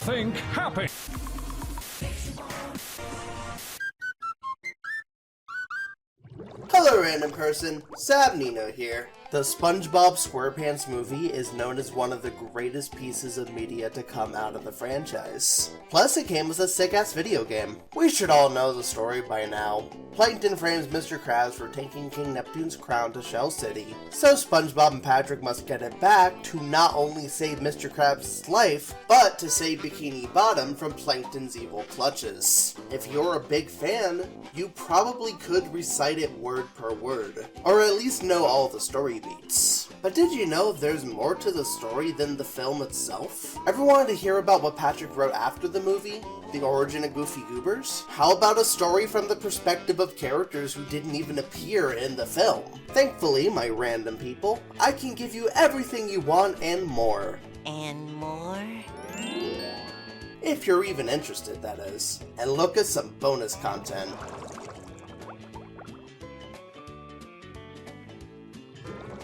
think happy. Hello random person, Sab Nino here. The SpongeBob SquarePants movie is known as one of the greatest pieces of media to come out of the franchise. Plus it came with a sick-ass video game. We should all know the story by now. Plankton frames Mr. Krabs for taking King Neptune's crown to Shell City, so SpongeBob and Patrick must get it back to not only save Mr. Krabs' life, but to save Bikini Bottom from Plankton's evil clutches. If you're a big fan, you probably could recite it word per word, or at least know all the story beats. But did you know there's more to the story than the film itself? Ever wanted to hear about what Patrick wrote after the movie? The origin of Goofy Goobers? How about a story from the perspective of characters who didn't even appear in the film? Thankfully, my random people, I can give you everything you want and more. And more? If you're even interested, that is. And look at some bonus content.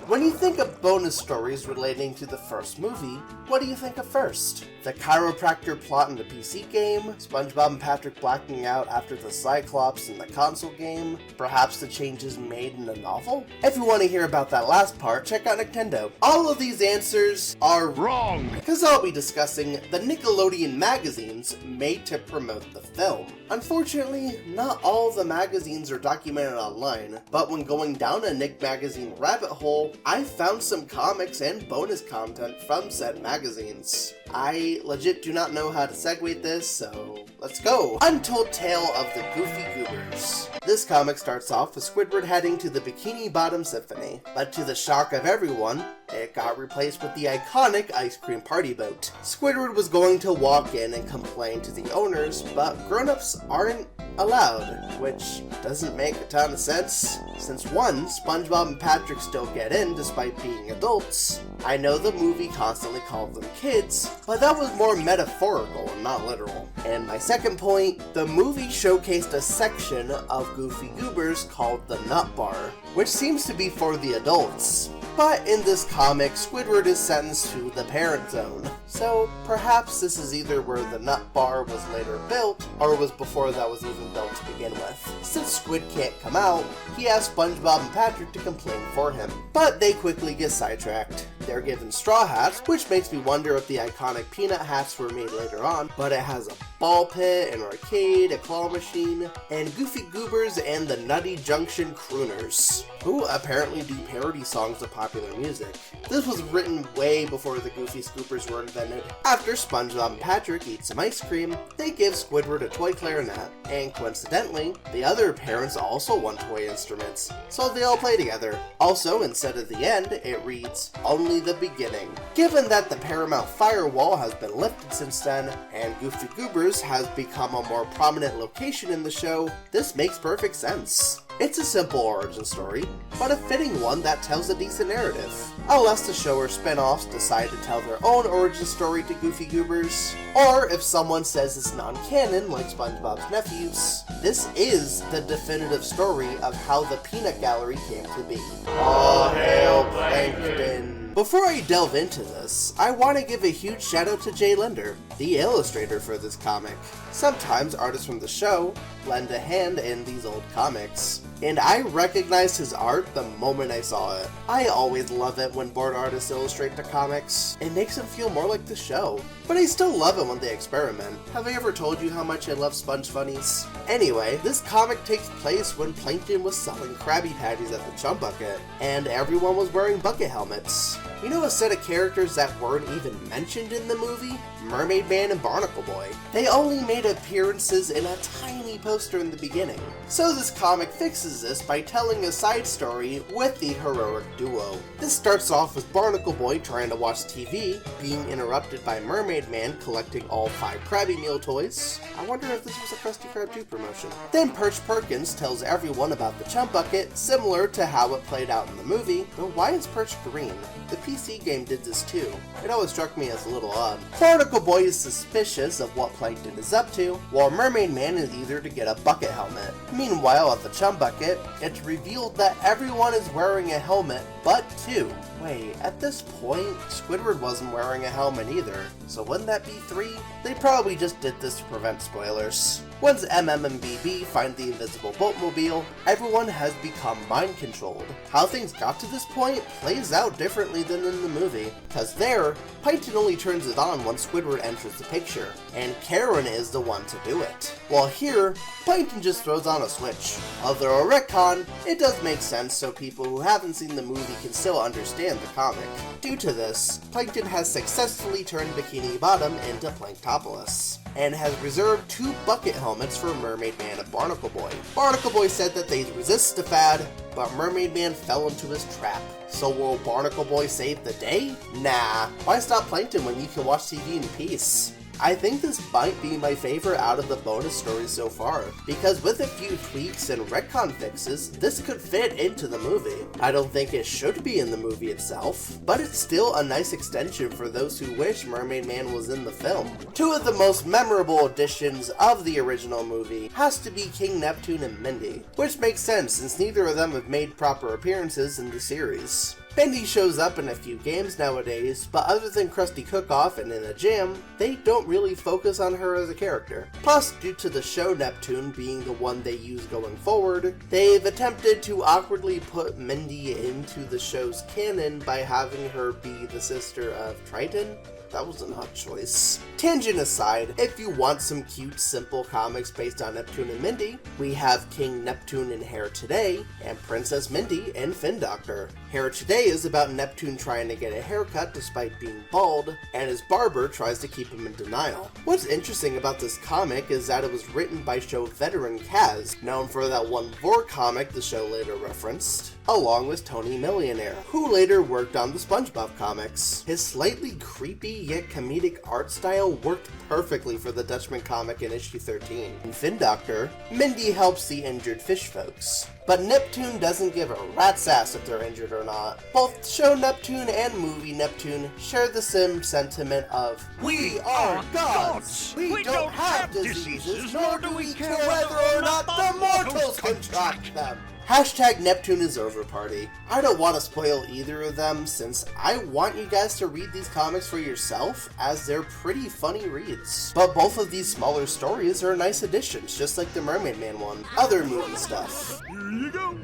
When you think of bonus stories relating to the first movie, what do you think of first? The chiropractor plot in the PC game? SpongeBob and Patrick blacking out after the Cyclops in the console game? Perhaps the changes made in the novel? If you want to hear about that last part, check out Nintendo. All of these answers are wrong, because I'll be discussing the Nickelodeon magazines made to promote the film. Unfortunately, not all the magazines are documented online, but when going down a Nick magazine rabbit hole, I found some comics and bonus content from said magazines. I legit do not know how to segue this, so let's go! Untold Tale of the Goofy Goobers. This comic starts off with Squidward heading to the Bikini Bottom Symphony, but to the shock of everyone, it got replaced with the iconic ice cream party boat. Squidward was going to walk in and complain to the owners, but grown-ups aren't allowed, which doesn't make a ton of sense, since one, SpongeBob and Patrick still get in despite being adults. I know the movie constantly called them kids, but that was more metaphorical and not literal. And my second point, the movie showcased a section of Goofy Goobers called the Nut Bar, which seems to be for the adults. But in this comic, Squidward is sentenced to the parent zone, so perhaps this is either where the nut bar was later built, or was before that was even built to begin with. Since Squid can't come out, he asks SpongeBob and Patrick to complain for him, but they quickly get sidetracked. They're given straw hats, which makes me wonder if the iconic peanut hats were made later on, but it has a ball pit, an arcade, a claw machine, and Goofy Goobers and the Nutty Junction Crooners, who apparently do parody songs of popular music. This was written way before the Goofy Scoopers were invented. After SpongeBob and Patrick eat some ice cream, they give Squidward a toy clarinet, and coincidentally, the other parents also want toy instruments, so they all play together. Also, instead of the end, it reads, "Only the beginning." Given that the Paramount firewall has been lifted since then, and Goofy Goobers has become a more prominent location in the show, this makes perfect sense. It's a simple origin story, but a fitting one that tells a decent narrative. Unless the show or spin-offs decide to tell their own origin story to Goofy Goobers, or if someone says it's non-canon like SpongeBob's nephews, this is the definitive story of how the Peanut Gallery came to be. All hail Plankton! Before I delve into this, I want to give a huge shout out to Jay Linder, the illustrator for this comic. Sometimes artists from the show lend a hand in these old comics, and I recognized his art the moment I saw it. I always love it when board artists illustrate the comics. It makes them feel more like the show. But I still love it when they experiment. Have I ever told you how much I love Sponge Funnies? Anyway, this comic takes place when Plankton was selling Krabby Patties at the Chum Bucket, and everyone was wearing bucket helmets. You know a set of characters that weren't even mentioned in the movie? Mermaid Man and Barnacle Boy. They only made appearances in a tiny poster in the beginning. So this comic fixes this by telling a side story with the heroic duo. This starts off with Barnacle Boy trying to watch TV, being interrupted by Mermaid Man collecting all 5 Krabby Meal toys. I wonder if this was a Krusty Krab 2 promotion. Then Perch Perkins tells everyone about the Chum Bucket, similar to how it played out in the movie, but why is Perch green? The PC game did this too. It always struck me as a little odd. Barnacle Boy is suspicious of what Plankton is up to, while Mermaid Man is eager to get a bucket helmet. Meanwhile, at the Chum Bucket, it's revealed that everyone is wearing a helmet but two. Wait, at this point, Squidward wasn't wearing a helmet either, so wouldn't that be three? They probably just did this to prevent spoilers. Once MM and BB find the invisible boatmobile, everyone has become mind-controlled. How things got to this point plays out differently than in the movie, cause there, Plankton only turns it on once Squidward enters the picture, and Karen is the one to do it. While here, Plankton just throws on a switch. Although a retcon, it does make sense so people who haven't seen the movie can still understand the comic. Due to this, Plankton has successfully turned Bikini Bottom into Planktopolis, and has reserved 2 bucket helmets for Mermaid Man and Barnacle Boy. Barnacle Boy said that they'd resist the fad, but Mermaid Man fell into his trap. So will Barnacle Boy save the day? Nah, why stop Plankton when you can watch TV in peace? I think this might be my favorite out of the bonus stories so far, because with a few tweaks and retcon fixes, this could fit into the movie. I don't think it should be in the movie itself, but it's still a nice extension for those who wish Mermaid Man was in the film. 2 of the most memorable additions of the original movie has to be King Neptune and Mindy, which makes sense since neither of them have made proper appearances in the series. Mindy shows up in a few games nowadays, but other than Krusty Cook-Off and in a jam, they don't really focus on her as a character. Plus, due to the show Neptune being the one they use going forward, they've attempted to awkwardly put Mindy into the show's canon by having her be the sister of Triton. That was an odd choice. Tangent aside, if you want some cute, simple comics based on Neptune and Mindy, we have King Neptune in Hair Today, and Princess Mindy in Fin Doctor. Hair Today is about Neptune trying to get a haircut despite being bald, and his barber tries to keep him in denial. What's interesting about this comic is that it was written by show veteran Kaz, known for that one Vor comic the show later referenced, along with Tony Millionaire, who later worked on the SpongeBob comics. His slightly creepy yet comedic art style worked perfectly for the Dutchman comic in issue 13. In Fin Doctor, Mindy helps the injured fish folks, but Neptune doesn't give a rat's ass if they're injured or not. Both show Neptune and movie Neptune share the same sentiment of, "We are gods! We don't have diseases, nor do we care whether or not the mortals contract them!" Hashtag Neptune is over party. I don't want to spoil either of them since I want you guys to read these comics for yourself as they're pretty funny reads. But both of these smaller stories are nice additions, just like the Mermaid Man one. Other movie stuff. Here you go.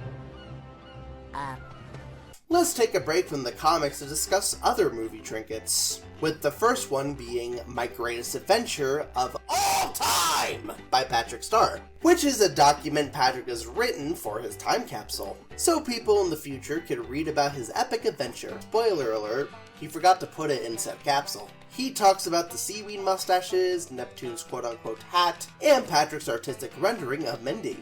Let's take a break from the comics to discuss other movie trinkets, with the first one being My Greatest Adventure of All Time by Patrick Star, which is a document Patrick has written for his time capsule, so people in the future could read about his epic adventure. Spoiler alert, he forgot to put it in said capsule. He talks about the seaweed mustaches, Neptune's quote-unquote hat, and Patrick's artistic rendering of Mindy.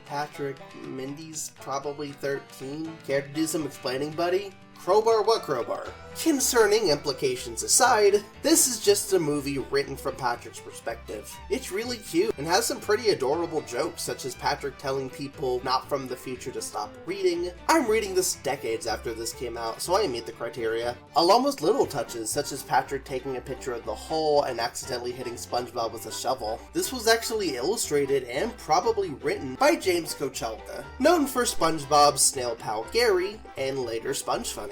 Patrick, Mindy's probably 13. Care to do some explaining, buddy? Crowbar what crowbar? Concerning implications aside, this is just a movie written from Patrick's perspective. It's really cute and has some pretty adorable jokes, such as Patrick telling people not from the future to stop reading. I'm reading this decades after this came out, so I meet the criteria. Along with little touches, such as Patrick taking a picture of the hole and accidentally hitting SpongeBob with a shovel. This was actually illustrated and probably written by James Kochalka, known for SpongeBob's snail pal Gary and later Sponge Funnies.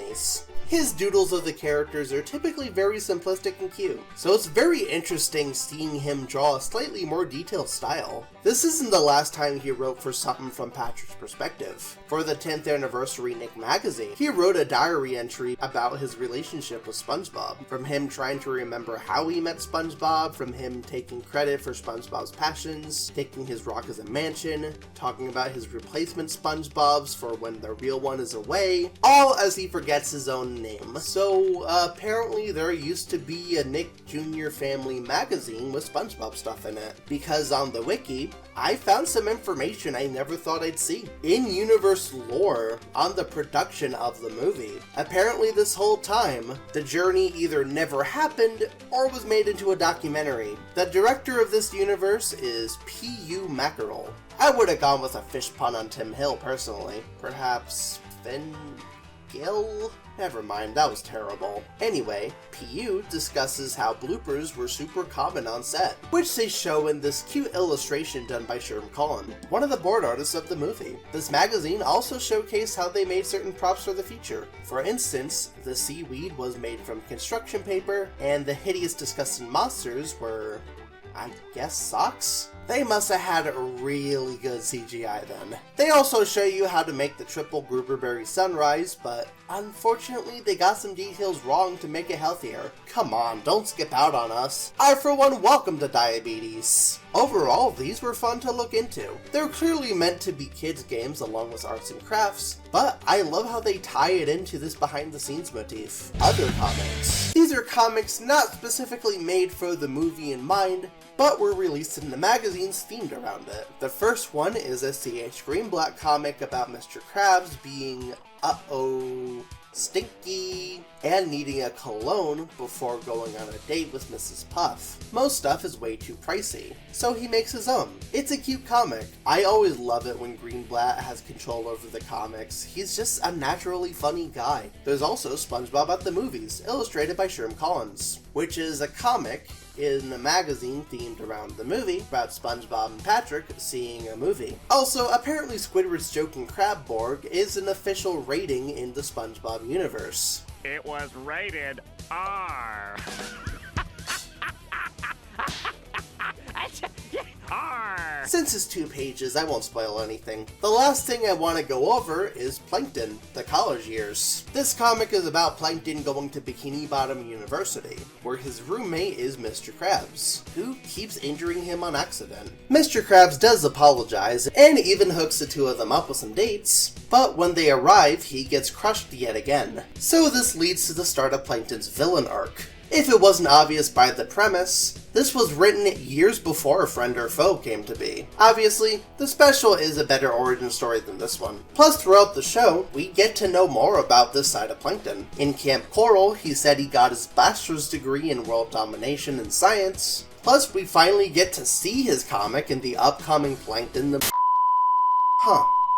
His doodles of the characters are typically very simplistic and cute, so it's very interesting seeing him draw a slightly more detailed style. This isn't the last time he wrote for something from Patrick's perspective. For the 10th anniversary Nick magazine, he wrote a diary entry about his relationship with SpongeBob, from him trying to remember how he met SpongeBob, from him taking credit for SpongeBob's passions, taking his rock as a mansion, talking about his replacement SpongeBobs for when the real one is away, all as he forgets his own name. So apparently there used to be a Nick Jr. Family magazine with SpongeBob stuff in it, because on the wiki, I found some information I never thought I'd see. In-universe lore on the production of the movie. Apparently this whole time, the journey either never happened or was made into a documentary. The director of this universe is P.U. Mackerel. I would have gone with a fish pun on Tim Hill personally. Perhaps Finn Gil? Never mind, that was terrible. Anyway, PU discusses how bloopers were super common on set, which they show in this cute illustration done by Sherm Collin, one of the board artists of the movie. This magazine also showcased how they made certain props for the future. For instance, the seaweed was made from construction paper, and the hideous disgusting monsters were, I guess, socks? They must have had a really good CGI then. They also show you how to make the triple Gruberberry sunrise, but unfortunately they got some details wrong to make it healthier. Come on, don't skip out on us. I for one welcome to diabetes. Overall, these were fun to look into. They're clearly meant to be kids games along with arts and crafts, but I love how they tie it into this behind the scenes motif. Other comics. These are comics not specifically made for the movie in mind, but were released in the magazines themed around it. The first one is a CH Greenblatt comic about Mr. Krabs being, stinky, and needing a cologne before going on a date with Mrs. Puff. Most stuff is way too pricey, so he makes his own. It's a cute comic. I always love it when Greenblatt has control over the comics. He's just a naturally funny guy. There's also SpongeBob at the Movies, illustrated by Sherm Collins, which is a comic in a magazine themed around the movie about SpongeBob and Patrick seeing a movie. Also, apparently Squidward's joking Crabborg is an official rating in the SpongeBob universe. It was rated R. R. Since it's 2 pages, I won't spoil anything. The last thing I want to go over is Plankton, the college years. This comic is about Plankton going to Bikini Bottom University, where his roommate is Mr. Krabs, who keeps injuring him on accident. Mr. Krabs does apologize, and even hooks the two of them up with some dates, but when they arrive, he gets crushed yet again. So this leads to the start of Plankton's villain arc. If it wasn't obvious by the premise, this was written years before Friend or Foe came to be. Obviously, the special is a better origin story than this one. Plus, throughout the show, we get to know more about this side of Plankton. In Camp Coral, he said he got his bachelor's degree in world domination and science. Plus, we finally get to see his comic in the upcoming Plankton the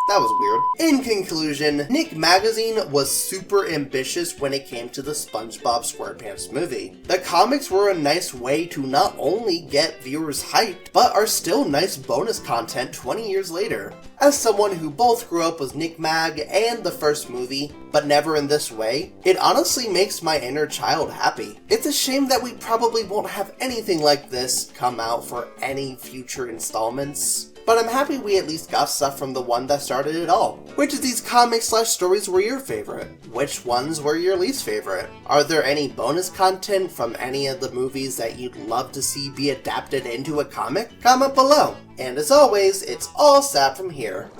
That was weird. In conclusion, Nick Magazine was super ambitious when it came to the SpongeBob SquarePants movie. The comics were a nice way to not only get viewers hyped, but are still nice bonus content 20 years later. As someone who both grew up with Nick Mag and the first movie, but never in this way, it honestly makes my inner child happy. It's a shame that we probably won't have anything like this come out for any future installments. But I'm happy we at least got stuff from the one that started it all. Which of these comics/stories were your favorite? Which ones were your least favorite? Are there any bonus content from any of the movies that you'd love to see be adapted into a comic? Comment below. And as always, it's all Sab from here.